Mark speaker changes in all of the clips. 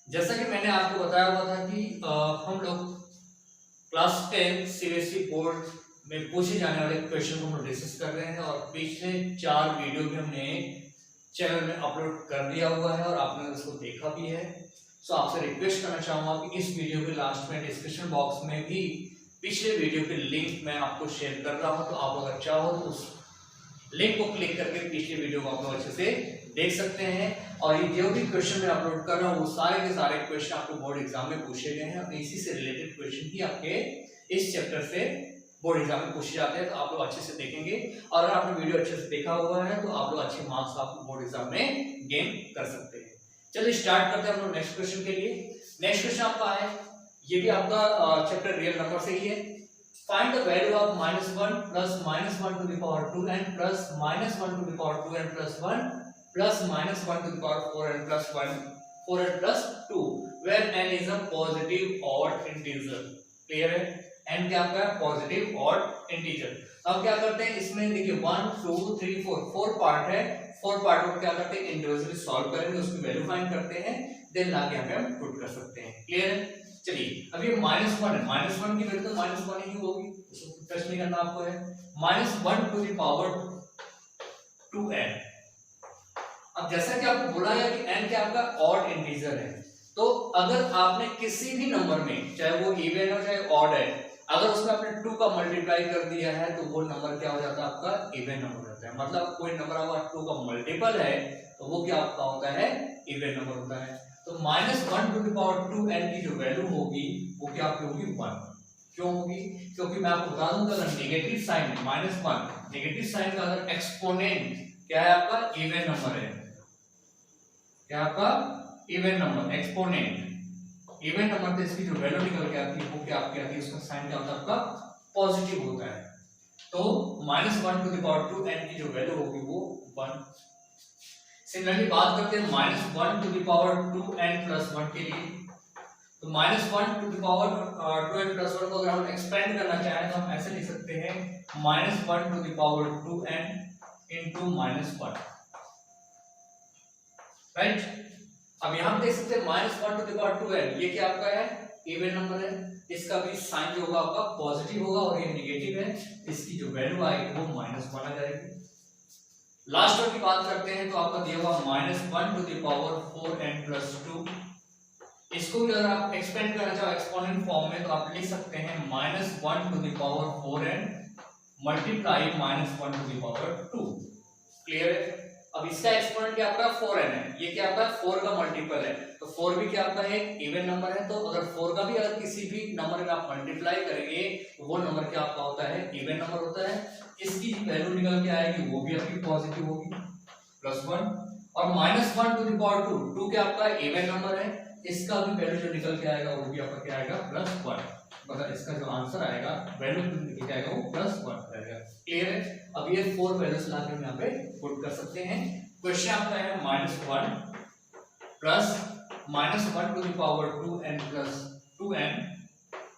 Speaker 1: जैसा कि मैंने आपको बताया हुआ था कि हम लोग क्लास 10 सीबीएसई बोर्ड में पूछे जाने वाले क्वेश्चन को हम डिस्कस कर रहे हैं और पिछले 4 वीडियो भी हमने चैनल में अपलोड कर दिया हुआ है और आपने उसको देखा भी है। सो आपसे रिक्वेस्ट करना चाहूंगा कि इस वीडियो के लास्ट में डिस्क्रिप्शन बॉक्स में भी पिछले वीडियो के लिंक मैं आपको शेयर कर रहा हूं, तो आप अगर चाहो तो उस लिंक को क्लिक करके पिछले वीडियो को आप लोग अच्छे से देख सकते हैं। और ये जो भी क्वेश्चन मैं अपलोड कर रहा हूँ वो सारे के सारे क्वेश्चन आपको बोर्ड एग्जाम में पूछे गए हैं और इसी से रिलेटेड क्वेश्चन ही आपके इस चैप्टर से बोर्ड एग्जाम में पूछे जाते हैं, तो आप लोग अच्छे से देखेंगे और अगर आपने वीडियो अच्छे से देखा हुआ है तो आप लोग अच्छे मार्क्स आप बोर्ड एग्जाम में गेन कर सकते हैं। चलिए स्टार्ट करते हैं हम लोग नेक्स्ट क्वेश्चन के लिए। नेक्स्ट क्वेश्चन आपका है, ये भी आपका चैप्टर रियल नंबर से ही है। Find the value of -1 plus -1 to the power 2n plus -1 to the power 2n plus 1 plus -1 to the power 4n plus 1 4n plus 2 where n is a positive odd integer। Clear है? n क्या आपका positive odd integer. अब क्या करते हैं इसमें, देखिए 1 2 3 4 part है। 4 पार्ट को क्या करते हैं इंडिविजुअली सॉल्व करेंगे, उसकी वैल्यू फाइंड करते हैं, देन लाके यहाँ पे हम पुट कर सकते हैं। क्लियर है? चलिए अब ये -1 है, -1 की वैल्यू तो -1 ही होगी, उसको टच नहीं करना आपको है। -1 टू द पावर 2n। अब जैसा कि आपको बोला गया कि n क्या आपका ऑड इंटीजर है, तो अगर आपने किसी भी नंबर में, चाहे वो इवन हो चाहे ऑड है, अगर उसमें आपने 2 का मल्टीप्लाई कर दिया है तो वो नंबर क्या हो जाता है आपका इवन नंबर हो जाता है। मतलब कोई नंबर अगर 2 का मल्टीपल है तो वो क्या आपका होता है इवन नंबर होता है। तो -1 टू द पावर 2n की जो वैल्यू होगी वो क्या आपकी होगी 1। क्यों होगी? क्योंकि मैं आपको बता दूं अगर नेगेटिव साइन है -1, नेगेटिव साइन का अगर एक्सपोनेंट क्या है आपका इवन नंबर है, क्या आपका even number exponent even number, तो इसकी जो वैल्यू निकल के आती है वो क्या आपकी आती है, उसका साइन क्या होता है आपका पॉजिटिव होता है। तो -1 टू द पावर 2n की जो वैल्यू होगी वो 1। सिमिलरली बात करते हैं -1 to the power 2n plus 1 के लिए। तो -1 to the power 2n plus 1 को अगर हम एक्सपेंड करना चाहें तो हम ऐसे लिख सकते हैं -1 to the power 2n into -1, right. अब यहां देख सकते हैं -1 टू द पावर 2n, ये क्या आपका है इवन नंबर है, इसका भी साइन जो होगा आपका पॉजिटिव होगा और ये नेगेटिव है, इसकी जो वैल्यू आएगी वो -1 आ जाएगी। लास्ट वन की बात करते हैं तो आपका दिया हुआ -1 to the power 4n plus 2। इसको भी अगर आप एक्सपेंड करना चाहो एक्सपोनेंट फॉर्म में तो आप लिख सकते हैं -1 to the power 4n multiply -1 to the power 2। Clear है? अब इसका एक्सपोनेंट क्या आपका 4n है, ये क्या आपका 4 का मल्टीपल है, तो 4 भी क्या आपका है इवन नंबर है। तो अगर 4 का भी अगर किसी भी नंबर में आप मल्टीप्लाई करेंगे तो वो नंबर क्या आपका होता है इवन नंबर होता है। इसकी वैल्यू निकल के आएगी वो भी आपकी पॉजिटिव होगी +1। और -1 टू द पावर 2 क्या आपका इवन नंबर है, इसका भी वैल्यू जो निकल के आएगा वो भी आपका क्या आएगा +1। मतलब इसका जो आंसर आएगा वैल्यू निकल के आएगा वो +1 आएगा। क्लियर है? अब ये 4 वैल्यूज लाके हम यहाँ पे पुट कर सकते हैं। क्वेश्चन आपका है -1 plus -1 to the power 2n plus 2n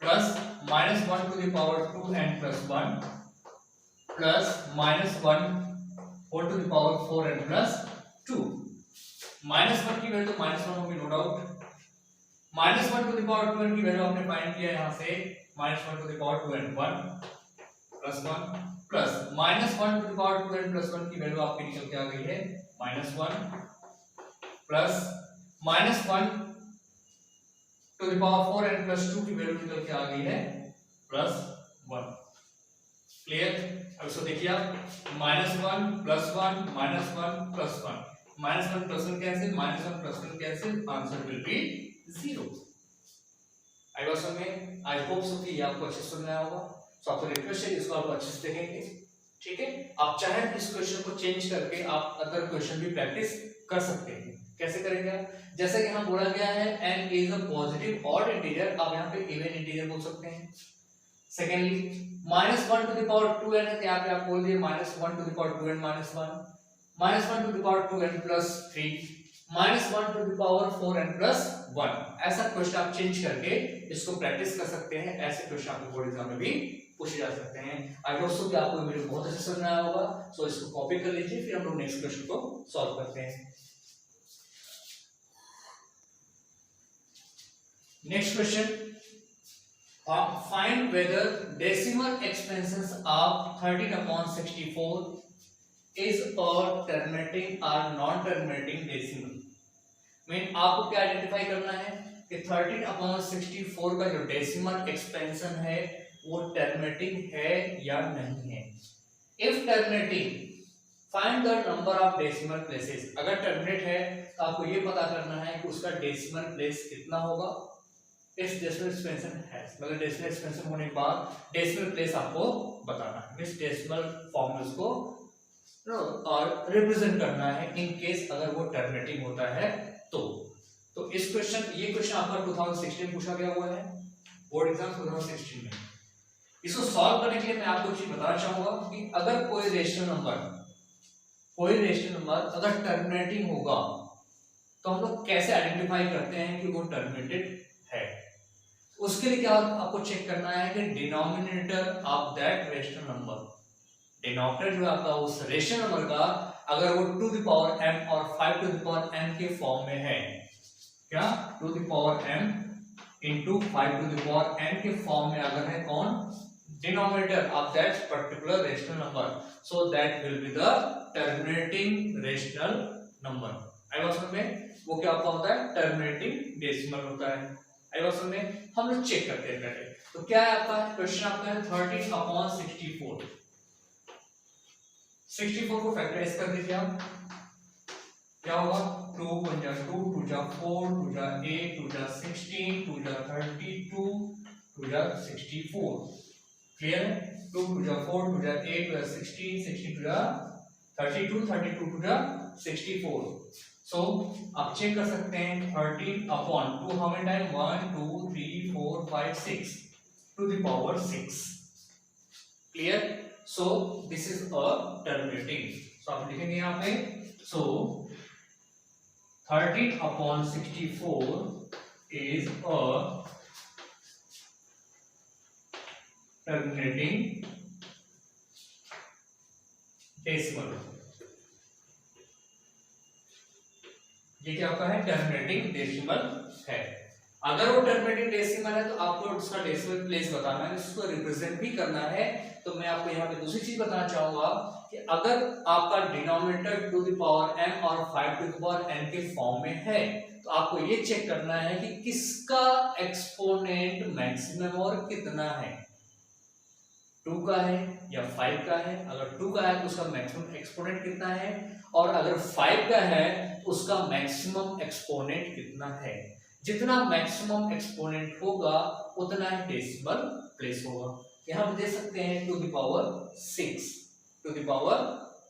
Speaker 1: plus -1 to the power 2n plus 1 plus -1 whole to the power 4n plus 2। -1 की वैल्यू -1 होगी no doubt. -1 to the power 2n की वैल्यू आपने फाइंड किया यहाँ से -1 to the power 2n 1 plus 1 plus -1 to the power 2n plus 1 की value आपकी निकल के आ गई है -1 plus -1 to the power 4n plus 2 की वैल्यू निकल के आ गई है +1। क्लियर? अब इसको देखिए आप -1 plus 1 -1 plus 1 -1 plus 1 cancel, -1 plus 1 cancel, answer will be 0। आई बात समझ में? आई होप सो कि ये आपको अच्छे से समझ आया होगा। तो आपको रिक्वेस्ट है इसको आप अच्छे से देखेंगे, ठीक है। आप चाहे इस क्वेश्चन को चेंज करके आप अदर क्वेश्चन भी प्रैक्टिस कर सकते हैं। कैसे करेंगे आप? जैसे कि यहाँ बोला गया है n is a positive odd integer, आप यहाँ पे इवन इंटीजर बोल सकते हैं। Secondly -1 to the power 2n है, यहाँ पे आप बोल दिए -1 to the power 2n -1 to the power 2n plus 3 -1 to the power 4n plus 1। ऐसा क्वेश्चन आप चेंज करके इसको प्रैक्टिस कर सकते हैं। ऐसे क्वेश्चन आपको बोर्ड एग्जाम में भी पूछे जा सकते हैं। आई होप सो कि आपको वीडियो बहुत अच्छे से समझ आया होगा। सो इसको कॉपी कर लीजिए, फिर हम लोग नेक्स्ट क्वेश्चन को सॉल्व करते हैं। Next question, find whether decimal expansions of 13/64 is a terminating or non-terminating decimal। Mean आपको क्या आइडेंटिफाई करना है कि 13/64 का जो डेसिमल एक्सपेंशन है वो टर्मिनेटिंग है या नहीं है। If terminating, find the number of decimal places. अगर टर्मिनेट है तो आपको ये पता करना है कि उसका डेसिमल प्लेस कितना होगा। इस डेसिमल एक्सपेंशन है, मतलब डेसिमल एक्सपेंशन होने के बाद डेसिमल प्लेस आपको बताना है, मींस डेसिमल फॉर्म में उसको और रिप्रेजेंट करना है इन केस अगर वो टर्मिनेटिंग होता है तो इस क्वेश्चन, ये क्वेश्चन आपका 2016 में पूछा गया हुआ है, बोर्ड एग्जाम 2016 में। इसको सॉल्व करने के लिए मैं आपको चीज बताना चाहूंगा कि अगर कोई रेशनल नंबर अगर टर्मिनेटिंग होगा तो हम लोग कैसे आइडेंटिफाई करते हैं कि वो टर्मिनेटेड है। उसके लिए क्या आपको चेक करना है कि denominator of that rational number, denominator जो आपका उस रेशनल नंबर का अगर वो 2 द पावर m और 5 टू द पावर m के फॉर्म में है, क्या 2 the power m into 5 to the power n के फॉर्म में अगर है कौन, denominator of that particular rational number, so that will be the terminating rational number. आई बात समझ में, वो क्या होता है टर्मिनेटिंग डेसिमल होता है। आई बात समझ में, हम लोग चेक करते हैं पहले। तो क्या है आपका क्वेश्चन, आपका है 13/64। 64 को फैक्टराइज कर दीजिए आप, क्या होगा 2 1 जा 2 2 जा 4 2 जा 8 2 जा 16 2 जा 32 2 जा 64। क्लियर है, 2 2 जा 4 2 जा 8 2 जा 16 16 2 जा 32 32 2 जा 64। सो आप चेक कर सकते हैं 13/2 how many time 1 2 3 4 5 6 to the power 6। Clear, so this is a terminating. So आप लिखेंगे यहाँ पे, सो 13/64 is a terminating decimal। ये क्या आपका है टर्मिनेटिंग डेसिमल है। अगर वो टर्मिनेटिंग डेसिमल है तो आपको उसका डेसिमल प्लेस बताना है, उसको रिप्रेजेंट भी करना है। तो मैं आपको यहाँ पे दूसरी चीज बताना चाहूंगा कि अगर आपका डिनोमिनेटर 2 द पावर m और 5 टू द पावर n के फॉर्म में है तो आपको ये चेक करना है कि किसका एक्सपोनेंट मैक्सिमम और कितना है, 2 का है या 5 का है। अगर 2 का है तो उसका मैक्सिमम एक्सपोनेंट कितना है, और अगर 5 का है तो उसका मैक्सिमम एक्सपोनेंट कितना है। जितना मैक्सिमम एक्सपोनेंट होगा उतना ही डेसिमल प्लेस होगा। यहाँ पे दे सकते हैं 2 द पावर 6, 2 द पावर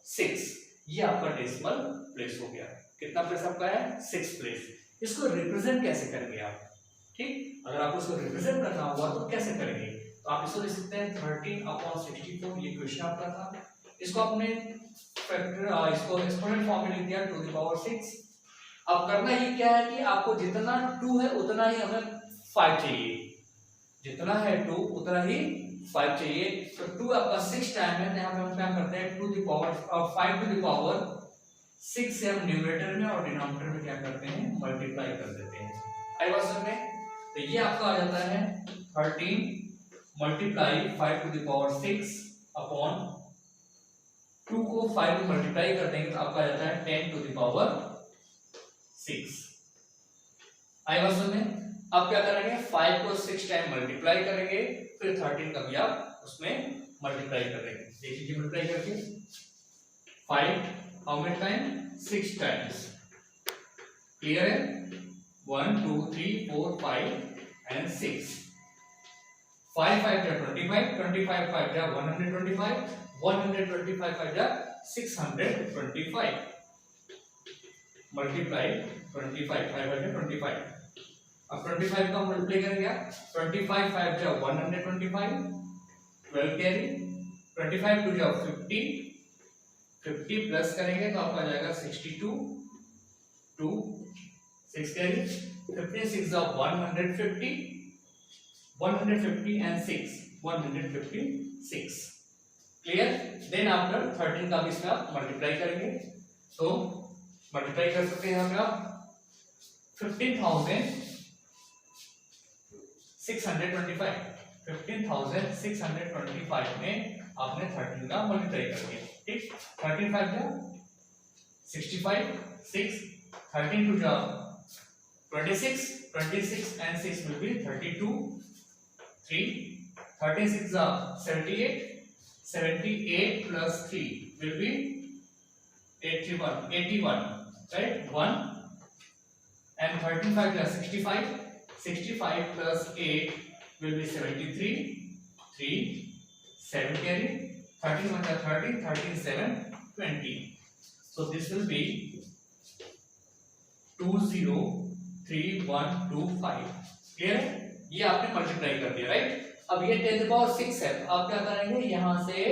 Speaker 1: 6, ये आपका डेसिमल प्लेस हो गया। कितना प्लेस आपका है 6 प्लेस। इसको रिप्रेजेंट कैसे करेंगे आप, ठीक, अगर आपको इसको रिप्रेजेंट करना हुआ तो कैसे करेंगे, तो आप इसको लिख सकते हैं 13/64, ये क्वेश्चन आपका था। इसको आपने फैक्टर इसको एक्सपोनेंट फॉर्म में लिख दिया 2 द पावर 6। अब करना ये क्या है कि आपको जितना 2 है उतना ही हमें 5 चाहिए, जितना है 2 उतना ही 5 चाहिए। तो 2 आपका 6 टाइम है, तो यहाँ पे हम क्या करते हैं 2 the power 5 to the power 6 से हम न्यूमरेटर में और डिनोमिनेटर में क्या करते हैं मल्टीप्लाई कर देते हैं। आई बात समझ में, तो ये आपका आ जाता है 13 multiply 5 to the power 6 upon 2 को 5 में मल्टीप्लाई कर देंगे तो आपका आ जाता है 10 टू द पावर 6। आई बात समझ में। अब क्या करेंगे 5 को 6 टाइम मल्टीप्लाई करेंगे, फिर 13 का भी आप उसमें मल्टीप्लाई करेंगे। देखिए मल्टीप्लाई करके 5 how many time 6 times. Clear है, 1 2 3 4 5 एंड 6। 5 5 जा 25, 25 5 जा 125, 125 5 जा 625 मल्टीप्लाई 25 5 जा 25। अब 25 का मल्टीप्लाई करेंगे 25 5 जा 125, 12 कैरी, 25 2 जा 50, 50 प्लस करेंगे तो आपका आ जाएगा 62, 2 6 कैरी, 50 6 जा 150, 150 एंड 6 156। क्लियर, देन आफ्टर 13 का भी इसमें आप मल्टीप्लाई करेंगे, तो मल्टीप्लाई कर सकते हैं यहाँ पे आप 15,000 625 15,625 में आपने 13 का मल्टीप्लाई कर दिया, ठीक। 13 5 जा 65, 6 13 2 जा 26, 26 and 6 will be 32, 3 36 जा 78, 78 plus 3 will be 81, 81, right, 1 and 13 5 ja 65, 65 plus 8 will be 73, 3 7 carry, 13 1 ja 30, 13 7 20, so this will be 203,125, clear है। ये आपने मल्टीप्लाई कर दिया, राइट। अब ये 10 to power 6 है, आप क्या करेंगे, यहां से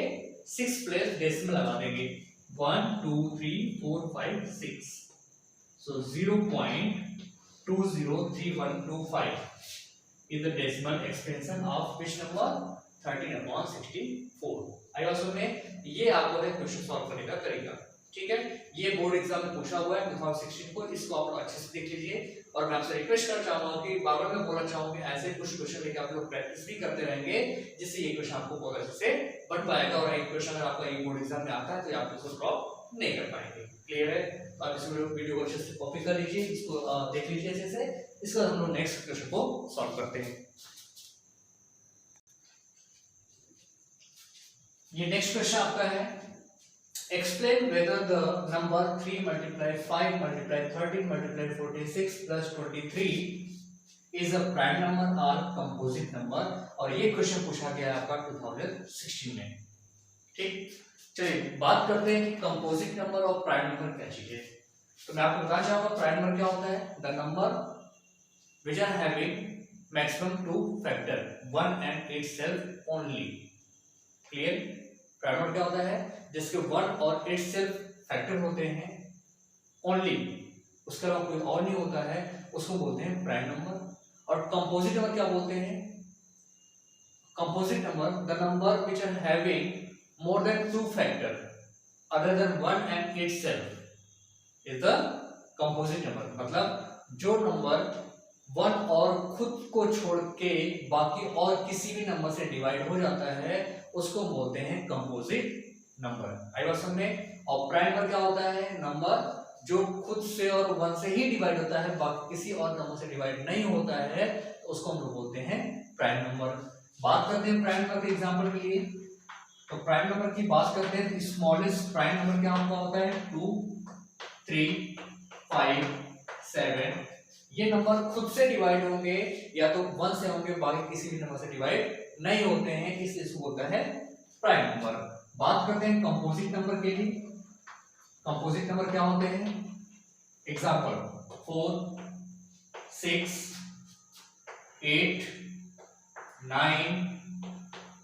Speaker 1: 6 प्लेस डेसिमल लगा देंगे, 1 2 3 4 5 6, so 0.203125 is the decimal extension of which number 13/64। I also में ये आपको एक क्वेश्चन सॉल्व करने का तरीका, ठीक है। ये बोर्ड एग्जाम में पूछा हुआ है 2016 को, इसको आप लोग अच्छे से देख लीजिए। और मैं आपसे रिक्वेस्ट करना चाहूंगा कि बार बार मैं बोलना चाहूंगा ऐसे कुछ क्वेश्चन लेके आप लोग प्रैक्टिस भी करते रहेंगे, जिससे ये क्वेश्चन आपको बहुत अच्छे से बन पाएगा। और एक क्वेश्चन अगर आपका ये बोर्ड एग्जाम में आता है तो आप इसको ड्रॉप नहीं कर पाएंगे, क्लियर है। आप इस वीडियो को अच्छे से कॉपी कर लीजिए, इसको देख लीजिए अच्छे से। इसके बाद हम लोग नेक्स्ट क्वेश्चन को सॉल्व करते हैं। ये नेक्स्ट क्वेश्चन आपका है, explain whether the number 3 multiply 5 multiply 13 multiply 46 plus 23 is a prime number or composite number। और ये क्वेश्चन पूछा गया है आपका 2016 में, ठीक। चलिए बात करते हैं कि कंपोजिट नंबर और प्राइम नंबर क्या चीज है। तो मैं आपको बताना चाहूंगा प्राइम नंबर क्या होता है, the number which are having maximum 2 factor 1 and itself only, clear. Prime number क्या होता है, जिसके 1 और itself फैक्टर होते हैं ओनली, उसके अलावा कोई और नहीं होता है, उसको बोलते हैं प्राइम नंबर। और कंपोजिट नंबर क्या बोलते हैं, composite number the number which are having more than 2 factor other than 1 and itself is the composite number। मतलब जो नंबर 1 और खुद को छोड़ के बाकी और किसी भी नंबर से डिवाइड हो जाता है उसको बोलते हैं कंपोजिट नंबर। आई बात समझ में। और प्राइम नंबर क्या होता है, नंबर जो खुद से और 1 से ही डिवाइड होता है, बाकी किसी और नंबर से डिवाइड नहीं होता है, उसको हम लोग बोलते हैं प्राइम नंबर। बात करते हैं प्राइम नंबर के एग्जांपल के लिए। तो प्राइम नंबर की बात करते हैं तो स्मॉलेस्ट प्राइम नंबर क्या होता है, 2 3 5 7। ये नंबर खुद से डिवाइड होंगे या तो 1 से होंगे, बाकी किसी भी नंबर से डिवाइड नहीं होते हैं, इसलिए इसको बोलता है प्राइम नंबर। बात करते हैं कंपोजिट नंबर के लिए। कंपोजिट नंबर क्या होते हैं, एग्जांपल 4 6 8 9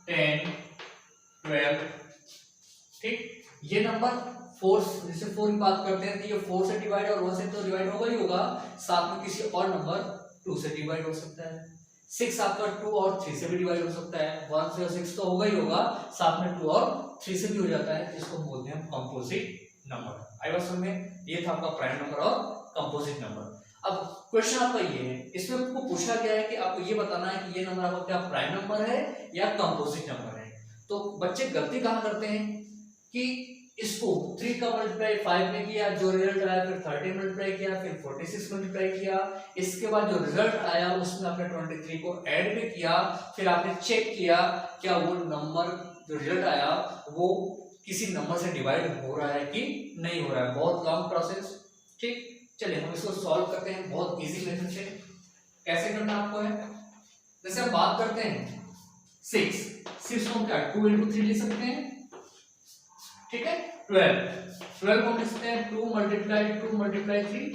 Speaker 1: 10 12, ठीक। ये नंबर 4, जैसे 4 की बात करते हैं तो ये 4 से डिवाइड और 1 से तो डिवाइड होगा ही होगा, साथ में किसी और नंबर 2 से डिवाइड हो सकता है। 6 आपका 2 और 3 से भी डिवाइड हो सकता है, 1 से 6 तो होगा ही होगा, साथ में 2 और 3 से भी हो जाता है, इसको बोलते हैं कंपोजिट नंबर। आई बात समझ में। ये था आपका प्राइम नंबर और कंपोजिट नंबर। अब क्वेश्चन आपका ये है, इसमें आपको पूछा गया है कि आपको ये बताना है कि ये नंबर आपका क्या प्राइम नंबर है या कंपोजिट नंबर है। तो बच्चे गलती कहाँ करते हैं कि इसको 3 का मल्टीप्लाई 5 में किया, जो रिजल्ट आया, फिर 30 मल्टीप्लाई किया, फिर 46 मल्टीप्लाई किया, इसके बाद जो रिजल्ट आया उसमें आपने 23 को ऐड भी किया, फिर आपने चेक किया क्या वो नंबर जो रिजल्ट आया वो किसी नंबर से डिवाइड हो रहा है कि नहीं हो रहा है। बहुत लॉन्ग प्रोसेस, ठीक। चलिए हम इसको सॉल्व करते हैं बहुत इजी मेथड से। कैसे करना आपको है, जैसे हम बात करते हैं 6 को हम क्या 2 into 3 लिख सकते हैं, ठीक है। 12 को हम लिख सकते हैं 2 multiply 3।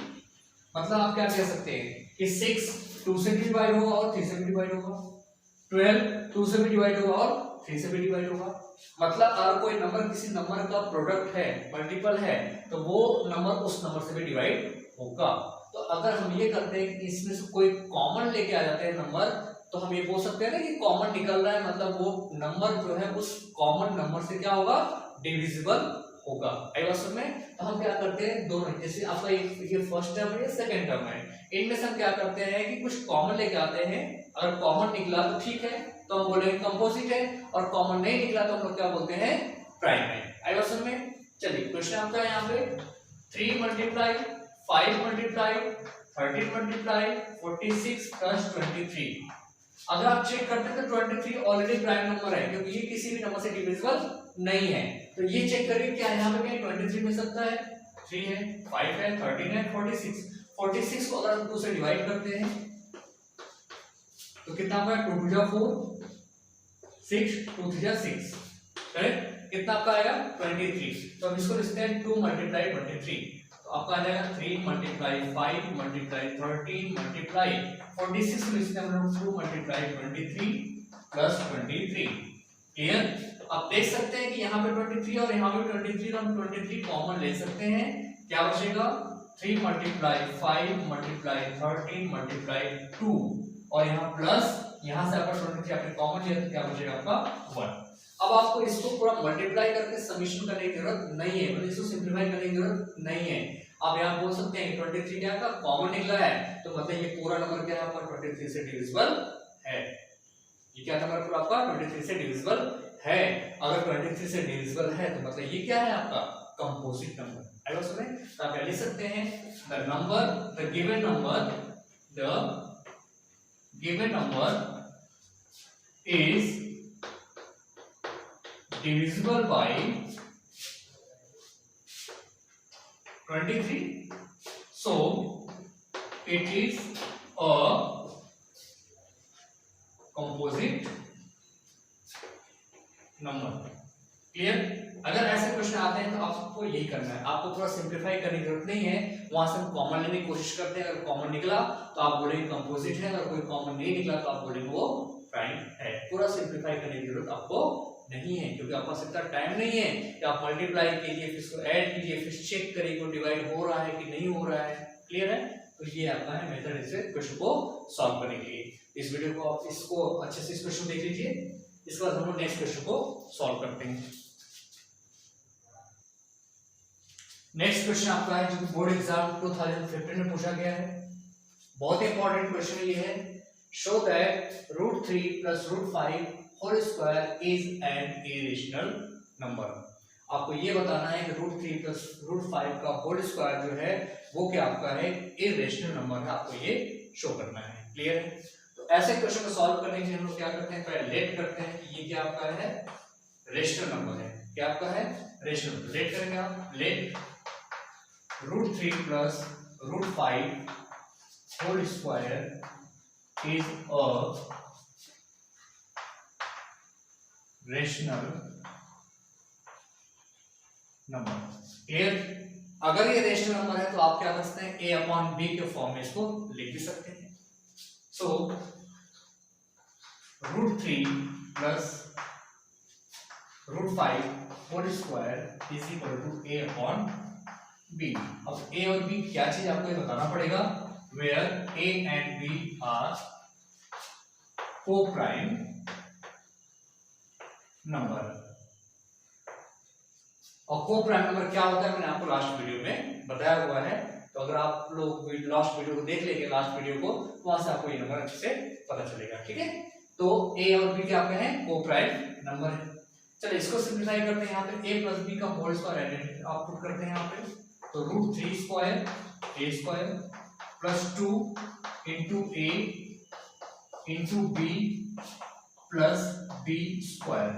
Speaker 1: मतलब आप क्या कह सकते हैं कि 6 2 से भी डिवाइड होगा और 3 से भी डिवाइड होगा, 12 2 से भी डिवाइड होगा और 3 से भी डिवाइड होगा। मतलब अगर कोई नंबर किसी नंबर का प्रोडक्ट है, मल्टीपल है, तो वो नंबर उस नंबर से भी डिवाइड होगा। तो अगर हम ये करते हैं कि इसमें से कोई कॉमन लेके आ जाते हैं नंबर, तो हम ये बोल सकते हैं ना कि कॉमन निकल रहा है, मतलब वो नंबर जो है उस कॉमन नंबर से क्या होगा, डिविजिबल होगा। आई बात समझ में। तो हम क्या करते हैं दोनों, जैसे आपका ये फर्स्ट टर्म है, सेकंड टर्म है, इनमें से हम क्या करते हैं कि कुछ कॉमन लेके आते हैं, अगर कॉमन निकला तो ठीक है तो हम बोलेंगे कंपोजिट है, और कॉमन नहीं निकला तो हम लोग क्या बोलते हैं, प्राइम है। आई बात समझ में? चलिए क्वेश्चन आपका है यहाँ पे 3 मल्टीप्लाई 5 मल्टीप्लाई 13 मल्टीप्लाई 46 प्लस 23। अगर आप चेक करते हैं तो 23 ऑलरेडी प्राइम नंबर है क्योंकि ये किसी भी नंबर से डिविजिबल नहीं है। तो ये चेक करिए क्या यहाँ पे क्या 23 मिल सकता है, 3 है, 5 है, 13 है, 46 को अगर हम 2 से डिवाइड करते हैं तो कितना होगा, 2 2 जा 4, 6 2 3 जा 6, करेक्ट? कितना आपका आएगा 23। तो हम इसको लिखते हैं 2 मल्टीप्लाई 23, तो आपका आ जाएगा 3 मल्टीप्लाई 5 मल्टीप्लाई 13 मल्टीप्लाई 46 लिखते हैं हम लोग 2 मल्टीप्लाई 23 प्लस 23। क्लियर? आप देख सकते हैं कि यहाँ पे 23 और यहाँ पे 23, तो हम 23 कॉमन ले सकते हैं। क्या बचेगा, 3 मल्टीप्लाई 5 मल्टीप्लाई 13 मल्टीप्लाई 2, और यहाँ प्लस यहाँ से आपका 23 आपने कॉमन लिया तो क्या बचेगा आपका 1। अब आपको इसको पूरा मल्टीप्लाई करके समीशन करने की जरूरत नहीं है, मतलब इसको सिंप्लीफाई करने की जरूरत नहीं है। आप यहाँ बोल सकते हैं 23 क्या आपका कॉमन निकला है, तो मतलब ये पूरा नंबर क्या है आपका 23 से डिविजिबल है। ये क्या नंबर पूरा आपका 23 से डिविजिबल है। अगर 23 से डिविजिबल है तो मतलब ये क्या है आपका कंपोजिट नंबर। आई बात समझ में? तो आप लिख सकते हैं the given number is divisible by 23, so it is a composite number। Clear? अगर ऐसे क्वेश्चन आते हैं तो आपको यही करना है, आपको पूरा सिंप्लीफाई करने की जरूरत नहीं है। वहां से हम कॉमन लेने की कोशिश करते हैं, अगर कॉमन निकला तो आप बोलेंगे कंपोजिट है, अगर कोई कॉमन नहीं निकला तो आप बोलेंगे वो प्राइम है। पूरा सिंप्लीफाई करने की जरूरत आपको नहीं है क्योंकि आपके पास इतना टाइम नहीं है कि आप मल्टीप्लाई कीजिए फिर इसको ऐड कीजिए फिर चेक करिए कि डिवाइड हो रहा है कि नहीं हो रहा है। क्लियर है? तो ये आपका है मेथड इसे क्वेश्चन को सॉल्व करने के लिए। इस वीडियो को आप इसको अच्छे से इस क्वेश्चन देख लीजिए, इसके बाद हम लोग नेक्स्ट क्वेश्चन को सॉल्व करते हैं। नेक्स्ट क्वेश्चन आपका है जो बोर्ड एग्जाम 2015 में पूछा गया है, बहुत इंपॉर्टेंट क्वेश्चन ये है। Show that √3 + √5 whole square is an irrational number. आपको ये बताना है कि √3 + √5 का होल स्क्वायर जो है वो क्या आपका है इरेशनल नंबर है, आपको ये शो करना है। क्लियर है? तो ऐसे क्वेश्चन को सॉल्व करने के लिए हम लोग क्या करते हैं, पहले लेट करते हैं कि ये क्या आपका है रेशनल नंबर है। क्या आपका है रेशनल। लेट करेंगे आप, let √3 + √5 whole square is a rational number. Clear? अगर ये रेशनल नंबर है तो आप क्या कर सकते हैं a/b के फॉर्म में इसको लिख भी सकते हैं। So √3 + √5 whole square is equal to a/b। अब a और b क्या चीज आपको ये बताना पड़ेगा, where a and b are coprime number. और को-प्राइम नंबर क्या होता है मैंने आपको लास्ट वीडियो में बताया हुआ है, तो अगर आप लोग लास्ट वीडियो को देख लेंगे लास्ट वीडियो को तो वहां से आपको ये नंबर अच्छे से पता चलेगा। ठीक है? तो a और b क्या आपके हैं को-प्राइम नंबर है। चलिए इसको सिंप्लीफाई करते हैं। यहाँ पे a + b का होल स्क्वायर आप पुट करते हैं यहाँ पे, तो √3 square a square +2 * a * b + b square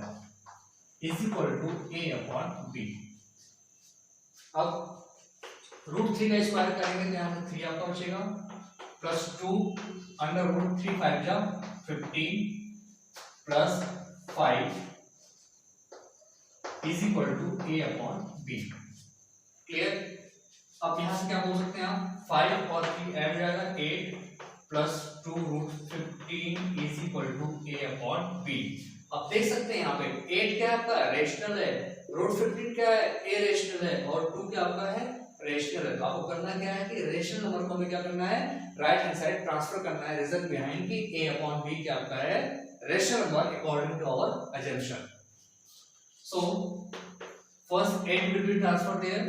Speaker 1: is equal to a/b। अब √3 का स्क्वायर करेंगे तो यहाँ पे 3 आपका बचेगा +2 √3 5 जा 15 + 5 is equal to a/b। Clear? अब यहाँ से क्या बोल सकते हैं आप 5 और 3 ऐड हो जाएगा 8 + 2 √15 इज इक्वल टू a/b। अब देख सकते हैं यहाँ पे 8 क्या आपका रेशनल है, √15 क्या है ए रेशनल है, और 2 क्या आपका है रेशनल है। तो आपको करना क्या है कि रेशनल नंबर को हमें क्या करना है राइट हैंड साइड ट्रांसफर करना है रीजन बिहाइंड कि a/b क्या आपका है rational number according to our assumption। So first 8 will be transferred there,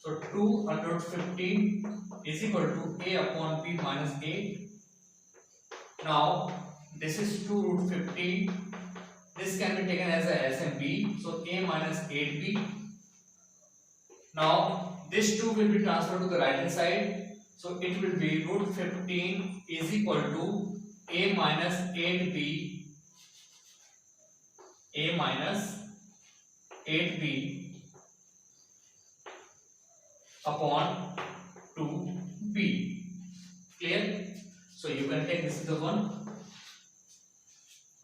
Speaker 1: So 2 under root 15 is equal to a upon b minus 8. Now this is 2 root 15. This can be taken as a s and b. So a minus 8b. Now this 2 will be transferred to the right hand side. So it will be root 15 is equal to a minus 8b. A minus 8b upon 2b. Clear? So you can take this is the one.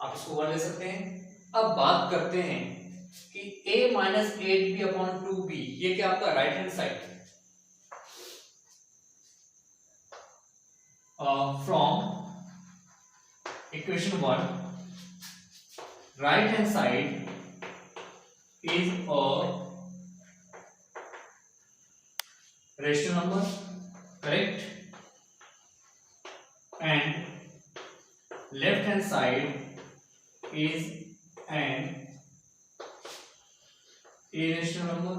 Speaker 1: आप इसको one ले सकते हैं. अब बात करते हैं कि a minus 8b upon 2b ये क्या आपका right hand side from equation 1 right hand side is a rational number, correct? And left hand side is an irrational number,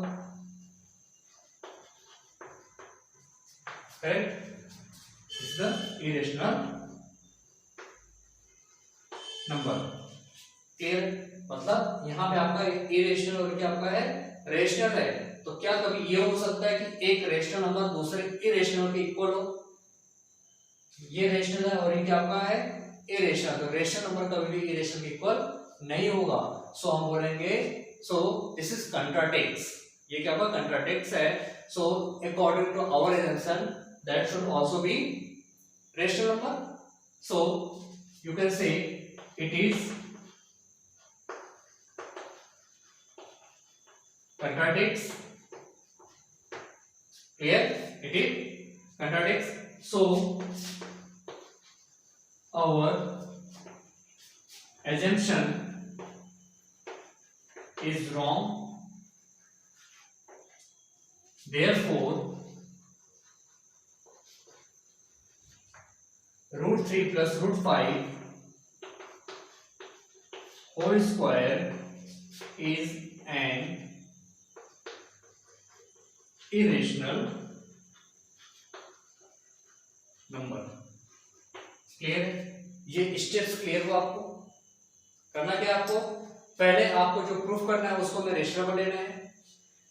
Speaker 1: correct? This is the irrational number. Clear? मतलब यहाँ पे आपका irrational और क्या आपका है रेशनल है. तो क्या कभी ये हो सकता है कि एक रेशनल नंबर दूसरे इरेशनल के इक्वल हो? ये रेशनल है और ये क्या आपका है इरेशनल. तो रेशनल नंबर कभी भी इरेशनल के इक्वल नहीं होगा. सो हम बोलेंगे सो दिस इज कंट्राडिक्ट्स. ये क्या आपका कंट्राडिक्ट्स है. So according to our assumption that should also be rational number. So you can say it is contradicts. Clear? It is contradicts. So our assumption is wrong. Therefore root 3 plus root 5 whole square is an irrational number. Clear? ये steps clear हो आपको. करना क्या आपको पहले आपको जो proof करना है उसको में रेशनल में लेना है.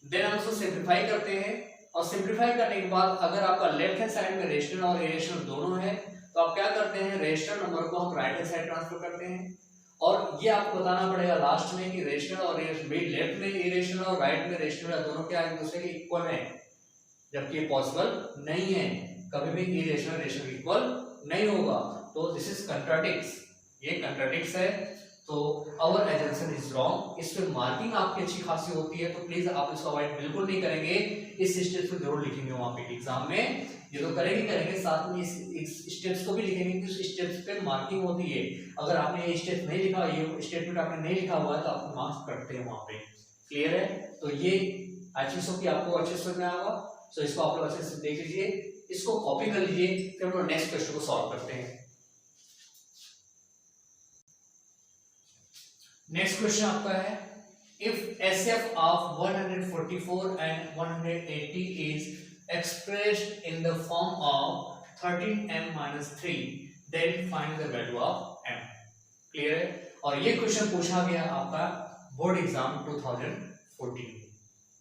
Speaker 1: देन हम उसको सिंप्लीफाई करते हैं और सिंप्लीफाई करने के बाद अगर आपका लेफ्ट हैंड साइड में रेशनल और इरेशनल दोनों है तो आप क्या करते हैं रेशनल नंबर को हम राइट हैंड साइड ट्रांसफर करते हैं. और ये आपको बताना पड़ेगा लास्ट में कि रेशनल और लेफ्ट में इरेशनल और राइट में रेशनल दोनों क्या एक दूसरे के इक्वल है, जबकि ये पॉसिबल नहीं है. कभी भी इरेशनल रेशनल इक्वल नहीं होगा. तो दिस इज कंट्राडिक्ट्स. ये कंट्राडिक्ट्स है. तो आवर assumption इज रॉन्ग. इस पे मार्किंग आपकी अच्छी खासी होती है तो प्लीज आप इसको अवॉइड बिल्कुल नहीं करेंगे. इस स्टेप्स को जरूर लिखेंगे वहां पे एग्जाम में. ये तो करेंगे साथ में इस स्टेप्स को भी लिखेंगे कि उस स्टेप्स पे मार्किंग होती है. अगर आपने ये स्टेप नहीं लिखा, ये स्टेटमेंट आपने नहीं लिखा हुआ है तो आपको मार्क्स कटते हैं वहां पे. क्लियर है? तो ये अच्छी सो कि आपको अच्छे समझ में आएगा. सो इसको आप लोग अच्छे से देख लीजिए, इसको कॉपी कर लीजिए, फिर हम लोग नेक्स्ट क्वेश्चन को सॉल्व करते हैं. नेक्स्ट क्वेश्चन आपका है if SF of 144 and 180 is expressed in the form of 13m-3 then find the value of m. Clear है? और ये क्वेश्चन पूछा गया आपका बोर्ड एग्जाम 2014.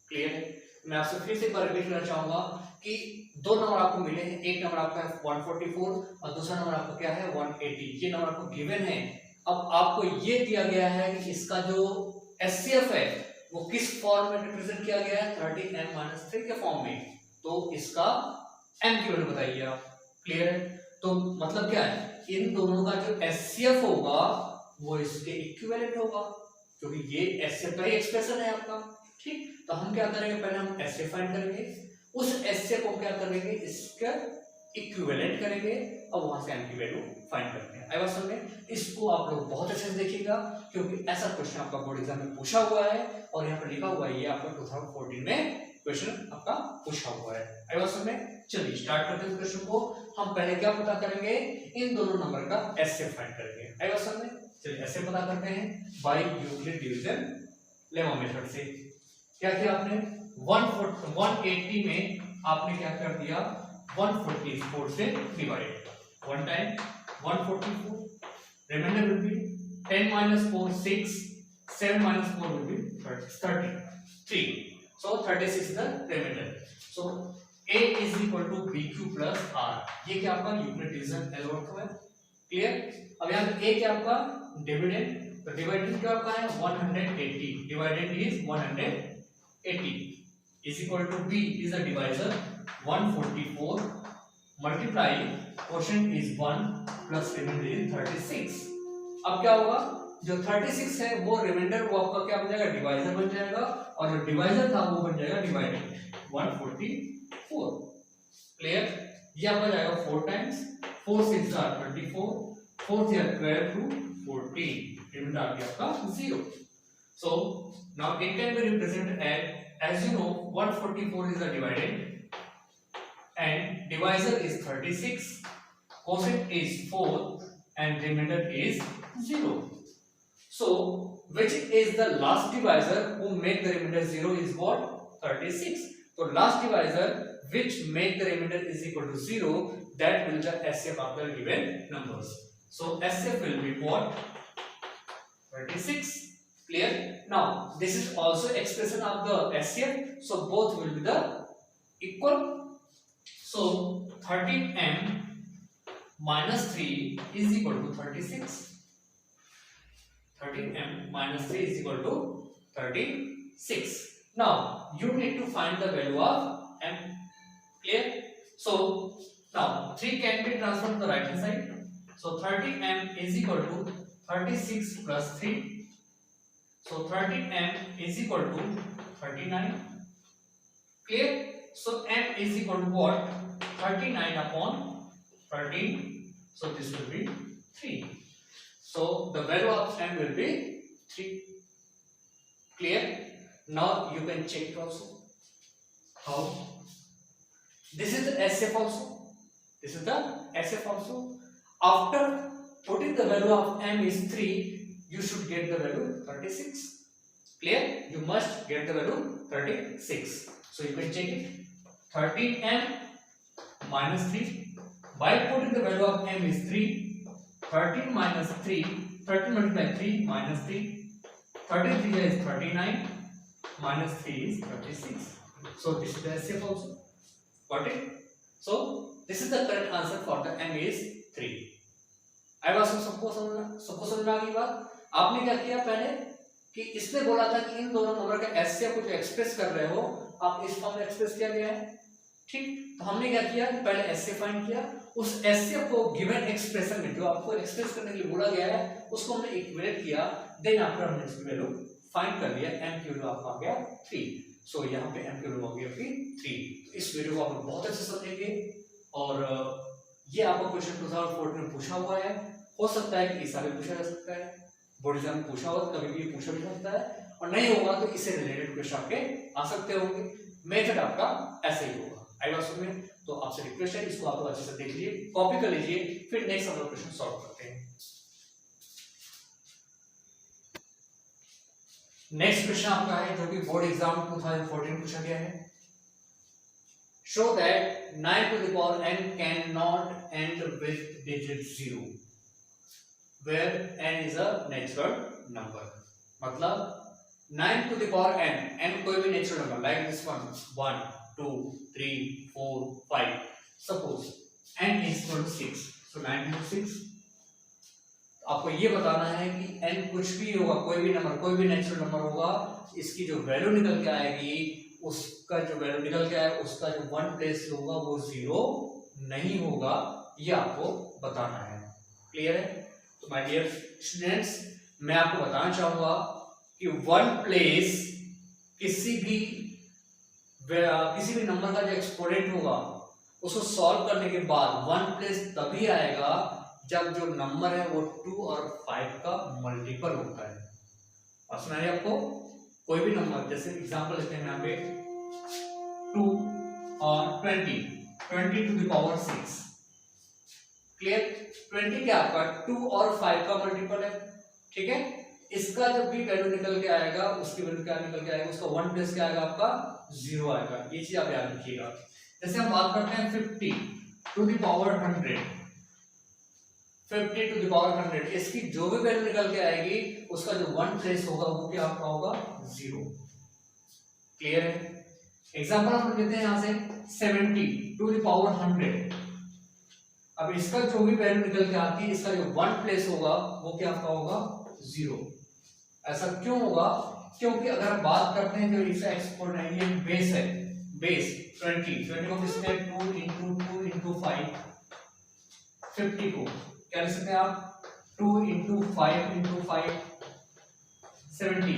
Speaker 1: क्लियर है? मैं आपसे फिर से एक बार रिपीट करना चाहूंगा कि दो नंबर आपको मिले हैं. एक नंबर आपका है 144 और दूसरा नंबर आपका क्या है 180. ये नंबर आपको गिवन है. अब आपको ये दिया गया है कि इसका जो एचसीएफ है वो किस फॉर्म में रिप्रेजेंट किया गया है 13m-3 के फॉर्म में. तो इसका m की वैल्यू बताइए आप. क्लियर है? तो मतलब क्या है इन दोनों का जो एचसीएफ होगा वो इसके इक्विवेलेंट होगा क्योंकि ये एचसीएफ का ही एक्सप्रेशन है आपका. ठीक, तो हम क्या करेंगे पहले हम एचसीएफ फाइंड करेंगे, उस एचसीएफ को क्या करेंगे इसका इक्विवेलेंट करेंगे और वहां से m की वैल्यू फाइंड करते हैं. आई बात समझ में? इसको आप लोग बहुत अच्छे से देखिएगा क्योंकि ऐसा क्वेश्चन आपका बोर्ड एग्जाम में पूछा हुआ है और यहाँ पर लिखा हुआ है ये आपका 2014 में क्वेश्चन आपका पूछा हुआ है. आई बात समझ में? चलिए स्टार्ट करते हैं क्वेश्चन को. हम पहले क्या पता करेंगे इन दोनों नंबर का एचसीएफ फाइंड करेंगे. आई बात समझ में? चलिए एचसीएफ पता करते हैं by Euclid division lemma method से. क्या किया आपने 180 में आपने क्या कर दिया, 144 से divide, 1 time 144, remainder will be 10 minus 4 6, 7 minus 4 will be 33. So 36 is the remainder. So A is equal to BQ plus R. ये क्या आपका यूक्लिड डिवीजन एल्गोरिथम है, क्लियर। अब यहाँ पे A क्या आपका डिविडेंड, तो डिवाइडेंड क्या आपका है 180, dividend is 180 is equal to B is the divisor 144 multiply quotient is 1 plus remainder is 36. अब क्या होगा, जो 36 है वो रिमाइंडर वो आपका क्या बन जाएगा, डिवाइजर बन जाएगा, और जो डिवाइजर था वो बन जाएगा डिवाइडेंड 144, क्लियर। ये आपका जाएगा 4 times 4 6 are 24, 4 3 are 12 to 14, reminder आ गया आपका 0। So now it can be represented as you know 144 is the dividend and divisor is 36, quotient is 4 and remainder is 0. So which is the last divisor who make the remainder 0 is what, 36. So last divisor which make the remainder is equal to 0, that will be the HCF of the given numbers. So HCF will be what, 36, clear. Now this is also expression of the HCF, so both will be the equal. So 13m minus 3 is equal to 36. 13m minus 3 is equal to 36. Now you need to find the value of m, clear. So now 3 can be transferred to the right hand side. So 30m is equal to 36 plus 3. So 30m is equal to 39, clear. So m is equal to what, 39 upon 13. So this will be 3. So the value of m will be 3, clear. Now you can check it also. How? This is the HCF also. This is the HCF also. After putting the value of m is 3, you should get the value 36. Clear? You must get the value 36. So you can check it. 13m minus 3. By putting the value of m is 3, 13 minus 3, 13 multiplied 3 minus 3, 33 is 39, minus 3 is 36. So this is the HCF also. Got it? So this is the correct answer for the m is 3. आई बात सबको समझ में आ गई बात। आपने क्या किया पहले कि इसने बोला था कि इन दोनों नंबर का एचसीएफ को जो एक्सप्रेस कर रहे हो आप इस फॉर्म में एक्सप्रेस किया गया है, ठीक। तो हमने क्या किया, पहले एचसीएफ फाइंड किया, उस एचसीएफ को गिवन एक्सप्रेशन में जो आपको एक्सप्रेस करने के लिए बोला गया है उसको हमने इक्वेट किया, देन आफ्टर हमने इसकी वैल्यू फाइंड कर लिया, m की वैल्यू आपका आ गया 3। सो यहाँ पे m की वैल्यू आ गई आपकी 3। इस वीडियो को आप बहुत अच्छे से समझेंगे और ये आपका क्वेश्चन 2014 में पूछा हुआ है, हो सकता है कि इस साल भी पूछा जा सकता है, बोर्ड एग्जाम में पूछा होगा कभी भी पूछा भी सकता है, और नहीं होगा तो इससे रिलेटेड क्वेश्चन आपके आ सकते होंगे। मेथड आपका ऐसे ही होगा। आई बात समझ में? तो आपसे रिक्वेस्ट है इसको आप अच्छे से देख लीजिए, कॉपी कर लीजिए, फिर नेक्स्ट हम लोग क्वेश्चन सॉल्व करते हैं। नेक्स्ट क्वेश्चन आपका है जो कि बोर्ड एग्जाम 2014 पूछा गया है। Show that 9 to the power n cannot end with digit 0 where n is a natural number। मतलब 9 to the power n कोई भी natural number like this one 1 2 3 4 5, suppose n is equal to 6, so 9 into 6। आपको ये बताना है कि n कुछ भी होगा, कोई भी नंबर, कोई भी नेचुरल नंबर होगा, इसकी जो वैल्यू निकल के आएगी, उसका जो वैल्यू निकल के आएगा उसका जो वन प्लेस होगा वो 0 नहीं होगा, ये आपको बताना है। क्लियर है? तो माय डियर स्टूडेंट्स, मैं आपको बताना चाहूंगा कि वन प्लेस किसी भी नंबर का जो एक्सपोनेंट होगा उसको सॉल्व करने के बाद वन प्लेस तभी आएगा जब जो नंबर है वो 2 और 5 का मल्टीपल होता है। और सुनाइए आपको कोई भी नंबर, जैसे एग्जांपल लेते हैं यहाँ पे 2 और 20 टू द पावर 6। क्लियर? 20 क्या आपका 2 और 5 का मल्टीपल है, ठीक है। इसका जब भी वैल्यू निकल के आएगा, उसकी वैल्यू क्या निकल के आएगा, उसका वन प्लेस क्या आएगा आपका 0 आएगा। ये चीज आप याद रखिएगा। जैसे हम बात करते हैं 50 to the power 100, 50 to the power 100, इसकी जो भी वैल्यू निकल के आएगी उसका जो वन प्लेस होगा वो क्या आपका होगा 0। क्लियर है? एग्जांपल हम लेते हैं यहां से 70 टू द पावर 100। अब इसका जो भी वैल्यू निकल के आती है इसका जो वन प्लेस होगा वो क्या आपका होगा 0। ऐसा क्यों होगा? क्योंकि अगर हम बात करते हैं जो इसका एक्सपोनेंशियल बेस है, बेस 20 को किसने 2 into 2 into 5, 50 को क्या लिख सकते हैं आप 2 into 5 into 5, 70,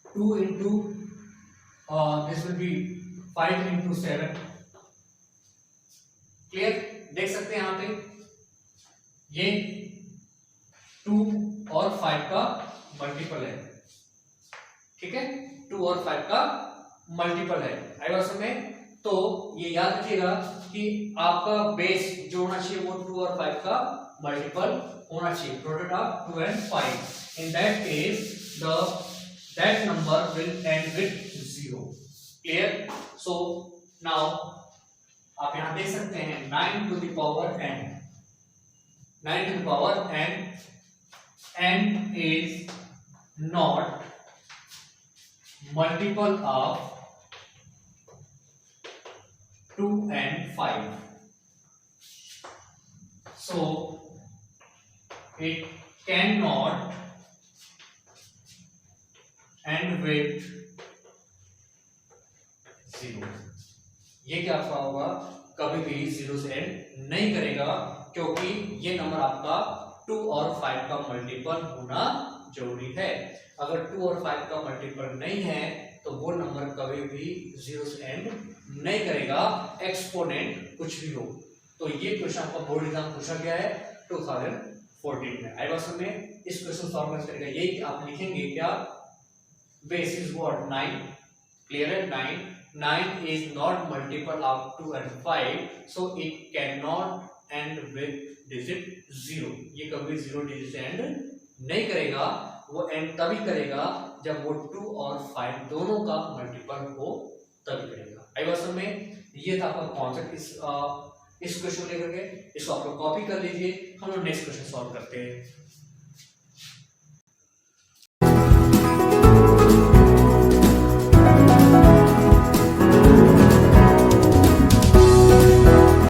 Speaker 1: 2 into this will be 5 into 7। Clear? देख सकते हैं यहाँ पे ये 2 और 5 का मल्टीपल है। ठीक है, 2 और 5 का मल्टीपल है। आई बात समझ में? तो ये याद रखिएगा कि आपका बेस जो होना चाहिए वो 2 और 5 का मल्टीपल होना चाहिए, product of 2 and 5। In that case that number will and with 0। Clear? So now आप यहां देख सकते हैं 9 to the power n, 9 to the power n is not multiple of 2 and 5, so it cannot end with 0। ये क्या आपका होगा कभी भी 0 से एंड नहीं करेगा, क्योंकि ये नंबर आपका 2 और 5 का मल्टीपल होना जरूरी है। अगर 2 और 5 का मल्टीपल नहीं है तो वो नंबर कभी भी 0 से एंड नहीं करेगा, एक्सपोनेंट कुछ भी हो। तो ये क्वेश्चन आपका बोर्ड एग्जाम पूछा गया है 2014 में। आई बात में इस क्वेश्चन सॉल्व करने का तरीका यही कि आप लिखेंगे क्या, बेस इज व्हाट 9। क्लियर है? 9 is not multiple of 2 and 5, so it cannot end with digit 0। ये कभी 0 डिजिट से एंड नहीं करेगा, वो एंड तभी करेगा जब वो 2 और 5 दोनों का मल्टीपल हो तभी करेगा। आई बात समझ में? ये था आपका कॉन्सेप्ट इस क्वेश्चन को लेकर के। इसको आप लोग कॉपी कर लीजिए, हम लोग नेक्स्ट क्वेश्चन सॉल्व करते हैं।